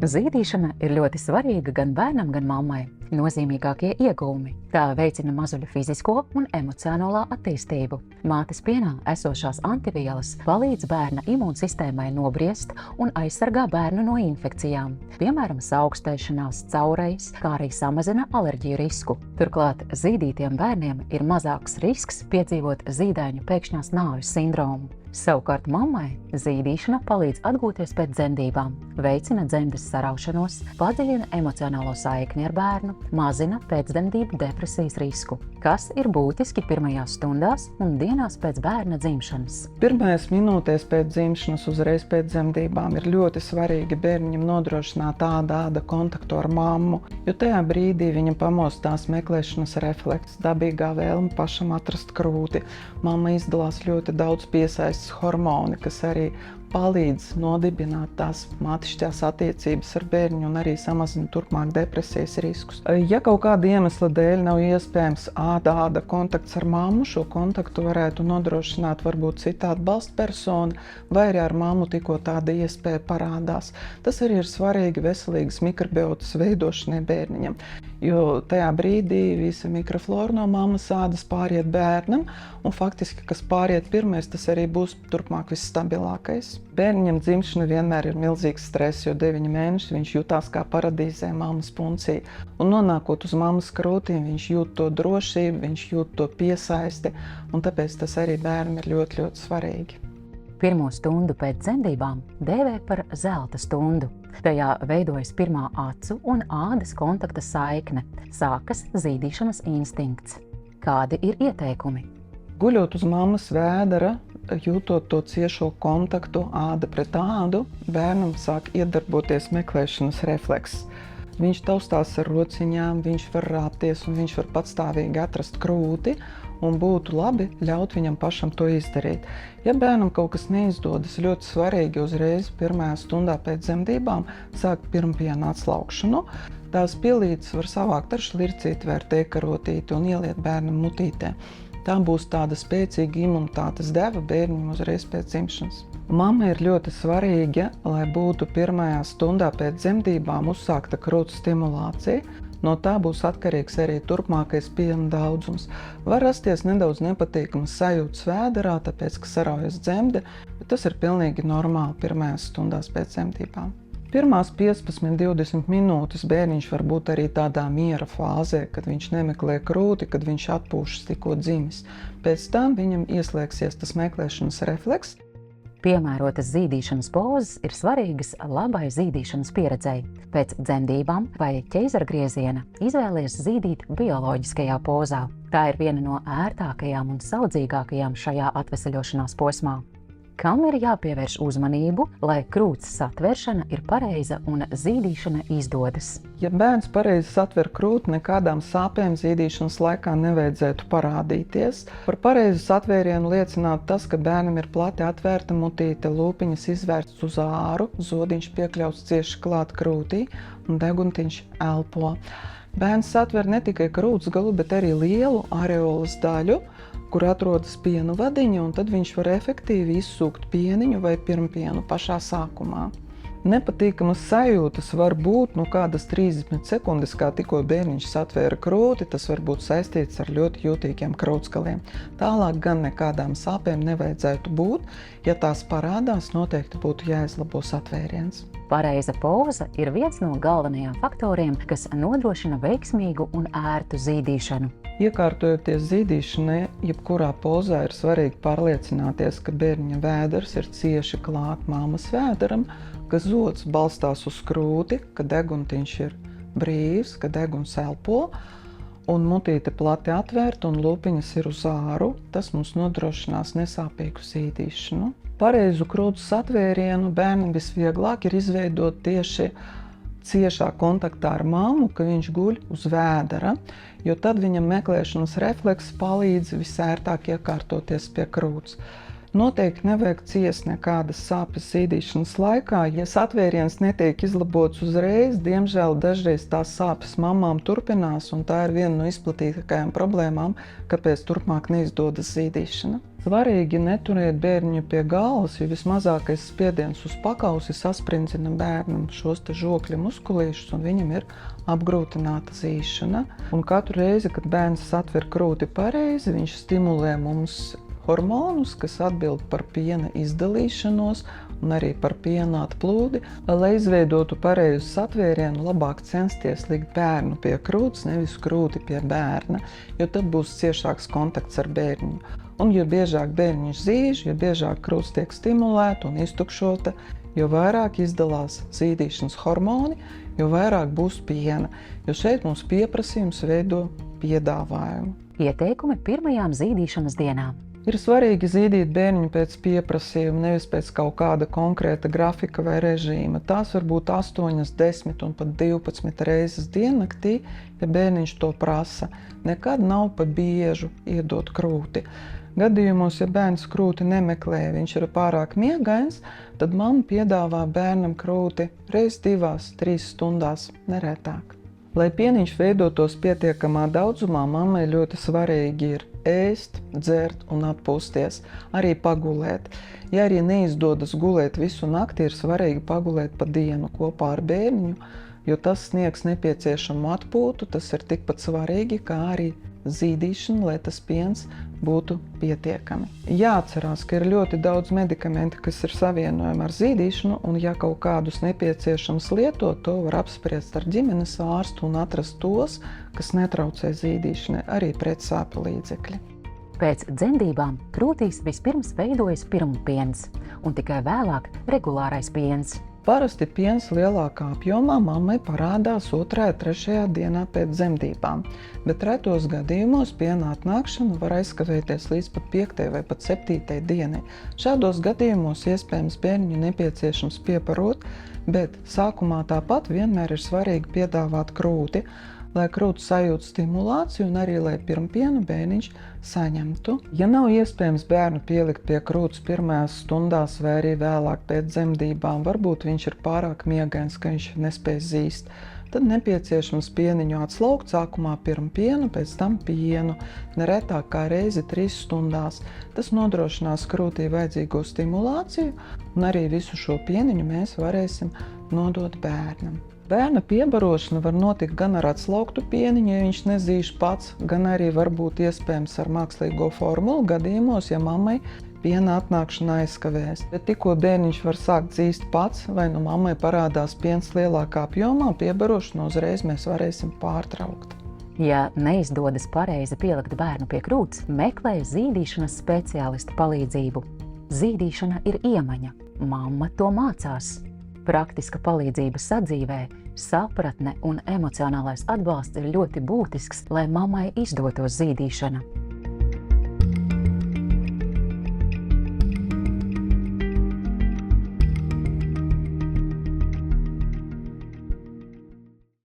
Zīdīšana ir ļoti svarīga gan bērnam, gan mammai. Nozīmīgākie iegūmi – tā veicina mazuļu fizisko un emocionālo attīstību. Mātes pienā esošās antivielas palīdz bērna imūnsistēmai nobriest un aizsargā bērnu no infekcijām, piemēram, saaugstēšanās, caurejas, kā arī samazina alerģiju risku. Turklāt zīdītiem bērniem ir mazāks risks piedzīvot zīdaiņu pēkšņās nāves sindromu. Savukārt mammai zīdīšana palīdz atgūties pēc dzemdībām, veicina dzemdes saraušanos, padziļina emocionālo saikni ar bērnu, mazina pēcdzemdību depresijas risku, kas ir būtiski pirmajās stundās un dienās pēc bērna dzimšanas. Pirmajās minūtēs pēc dzimšanas, uzreiz pēc dzemdībām, ir ļoti svarīgi bērniņam nodrošināt āda kontaktu ar mammu, jo tajā brīdī viņam pamostās meklēšanas refleks, dabīgā vēlme pašam atrast krūti. Mamma izdalās ļoti daudz piesaistes hormoni, kas arī palīdz nodibināt tās mātišķās attiecības ar bērnu un arī samazina turpmāk depresijas riskus. Ja kaut kāda iemesla dēļ nav iespējams āda kontakts ar mammu, šo kontaktu varētu nodrošināt varbūt cita atbalsta persona, vai arī ar mammu tikko tāda iespēja parādās. Tas arī ir svarīgi veselīgas mikrobiotas veidošanai bērniņam, jo tajā brīdī visa mikroflora no mammas ādas pāriet bērnam, un faktiski, kas pāriet pirmais, tas arī būs turpmāk visstabilākais. Bērniņam dzimšana vienmēr ir milzīgs stress, jo 9 mēneši viņš jutās kā paradīzē mammas puncī. Un nonākot uz mammas krūtīm, viņš jūt to drošību, viņš jūt to piesaisti, un tāpēc tas arī bērnam ir ļoti, ļoti svarīgi. Pirmo stundu pēc dzemdībām dēvē par zelta stundu. Tajā veidojas pirmā acu un ādas kontakta saikne. Sākas zīdīšanas instinkts. Kādi ir ieteikumi? Guļot uz mammas vēdera, jūtot to ciešo kontaktu āda pret ādu, bērnam sāk iedarboties meklēšanas refleks. Viņš taustās ar rociņām, viņš var rāpties un viņš var patstāvīgi atrast krūti, un būtu labi ļaut viņam pašam to izdarīt. Ja bērnam kaut kas neizdodas, ļoti svarīgi uzreiz pirmajā stundā pēc dzemdībām sākt pirmpiena atslaukšanu. Tās pielītes var savākt ar šlircīti vai ar tēkarotīti un ieliet bērnam mutītē. Tā būs tāda spēcīga imunitātes deva bērnam uzreiz pēc dzimšanas. Mamma ir ļoti svarīga, lai būtu pirmajā stundā pēc dzemdībām uzsākta krūts stimulācija. No tā būs atkarīgs arī turpmākais piena daudzums. Var rasties nedaudz nepatīkams sajūtas vēderā, tāpēc, ka saraujas dzemde, bet tas ir pilnīgi normāli pirmajās stundās pēc dzemdībām. Pirmās 15-20 minūtes bērniņš var būt arī tādā miera fāzē, kad viņš nemeklē krūti, kad viņš atpūšas tikko dzimis. Pēc tam viņam ieslēgsies tas meklēšanas refleks. Piemērotas zīdīšanas pozas ir svarīgas labai zīdīšanas pieredzei. Pēc dzemdībām vai ķeizargrieziena izvēlies zīdīt bioloģiskajā pozā. Tā ir viena no ērtākajām un saudzīgākajām šajā atveseļošanās posmā. Kam ir jāpievērš uzmanību, lai krūts satvēršana ir pareiza un zīdīšana izdodas? Ja bērns pareizi satver krūti, nekādām sāpēm zīdīšanas laikā nevajadzētu parādīties. Par pareizu satvērienu liecinātu tas, ka bērnam ir plati atvērta mutīte, lūpiņas izvērstas uz āru, zodiņš piekļauts cieši klāt krūtī un deguntiņš elpo. Bērns satver ne tikai krūts galu, bet arī lielu areolas daļu, kur atrodas piena vadiņi, un tad viņš var efektīvi izsūkt pieniņu vai pirmpienu pašā sākumā. Nepatīkamas sajūtas var būt kādas 30 sekundes, kā tikko bērniņš satvēra krūti, tas var būt saistīts ar ļoti jūtīgiem krūtsgaliem. Tālāk gan nekādām sāpēm nevajadzētu būt, ja tās parādās, noteikti būtu jāizlabo satvēriens. Pareiza poza ir viens no galvenajiem faktoriem, kas nodrošina veiksmīgu un ērtu zīdīšanu. Iekārtojoties zīdīšanai, jebkurā pozā ir svarīgi pārliecināties, ka bērniņa vēders ir cieši klāt mammas vēderam, ka zods balstās uz krūti, ka deguntiņš ir brīvs, ka deguns elpo, un mutīte plati atvērta un lūpiņas ir uz āru. Tas mums nodrošinās nesāpīgu zīdīšanu. Pareizu krūts satvērienu bērnam visvieglāk ir izveidot tieši ciešā kontaktā ar mammu, ka viņš guļ uz vēdera, jo tad viņam meklēšanas refleks palīdz visērtāk iekārtoties pie krūts. Noteikti nevajag ciest nekādas sāpes zīdīšanas laikā. Ja satvēriens netiek izlabots uzreiz, diemžēl dažreiz tās sāpes mamām turpinās, un tā ir viena no izplatītākajām problēmām, kāpēc turpmāk neizdodas zīdīšana. Svarīgi neturēt bērniņu pie galvas, jo vismazākais spiediens uz pakausi sasprindzina bērnam šos te žokļa muskulīšus, un viņam ir apgrūtināta zīšana. Un katru reizi, kad bērns satver krūti pareizi, viņš stimulē mums hormonus, kas atbild par piena izdalīšanos un arī par piena atplūdi. Lai izveidotu pareizu satvērienu, labāk censties likt bērnu pie krūts, nevis krūti pie bērna, jo tad būs ciešāks kontakts ar bērniņu. Un jo biežāk bērniņš zīž, jo biežāk krūts tiek stimulēta un iztukšota, jo vairāk izdalās zīdīšanas hormoni, jo vairāk būs piena, jo šeit mums pieprasījums veido piedāvājumu. Ieteikumi pirmajām zīdīšanas dienām. Ir svarīgi zīdīt bērniņu pēc pieprasījuma, nevis pēc kaut kāda konkrēta grafika vai režīma. Tās var būt 8, 10 un pat 12 reizes diennaktī, ja bērniņš to prasa. Nekad nav pa biežu iedot krūti. Gadījumos, ja bērns krūti nemeklē, viņš ir pārāk miegains, tad mamma piedāvā bērnam krūti reiz 2-3 stundās, neretāk. Lai pieniņš veidotos pietiekamā daudzumā, mammai ļoti svarīgi ir ēst, dzert un atpūsties, arī pagulēt. Ja arī neizdodas gulēt visu nakti, ir svarīgi pagulēt pa dienu kopā ar bērniņu, jo tas sniegs nepieciešamu atpūtu, tas ir tikpat svarīgi, kā arī zīdīšana, lai tas piens būtu pietiekami. Jāatcerās, ka ir ļoti daudz medikamenti, kas ir savienojami ar zīdīšanu, un ja kaut kādus nepieciešams lietot, to var apspriest ar ģimenes ārstu un atrast tos, kas netraucē zīdīšanai, arī pretsāpju līdzekļi. Pēc dzemdībām krūtīs vispirms veidojas pirmpiens un tikai vēlāk regulārais piens. Parasti piens lielākā apjomā mammai parādās 2. un 3. dienā pēc dzemdībām, bet retos gadījumos piena atnākšana var aizkavēties līdz pat 5. vai pat 7. dienai. Šādos gadījumos iespējams bērniņu nepieciešams pieparot, bet sākumā tāpat vienmēr ir svarīgi piedāvāt krūti, lai krūts sajūtu stimulāciju un arī, lai pirmpienu bērniņš saņemtu. Ja nav iespējams bērnu pielikt pie krūts pirmajās stundās vai arī vēlāk pēc dzemdībām, varbūt viņš ir pārāk miegains, ka viņš nespēj zīst, tad nepieciešams pieniņu atslaukt, sākumā pirmpienu, pēc tam pienu, neretāk kā reizi 3 stundās. Tas nodrošinās krūtī vajadzīgo stimulāciju, un arī visu šo pieniņu mēs varēsim nodot bērnam. Bērna piebarošana var notikt gan ar atslauktu pieniņu, ja viņš nezīš pats, gan arī var būt iespējams ar mākslīgo formulu gadījumos, ja mammai piena atnākšana aizkavēs. Bet tikko bērniņš var sākt zīst pats, vai nu mammai parādās piens lielākā apjomā, piebarošanu uzreiz mēs varēsim pārtraukt. Ja neizdodas pareizi pielikt bērnu pie krūts, meklē zīdīšanas speciālista palīdzību. Zīdīšana ir iemaņa, mamma to mācās. Praktiska palīdzība sadzīvē, sapratne un emocionālais atbalsts ir ļoti būtisks, lai mammai izdotos zīdīšana.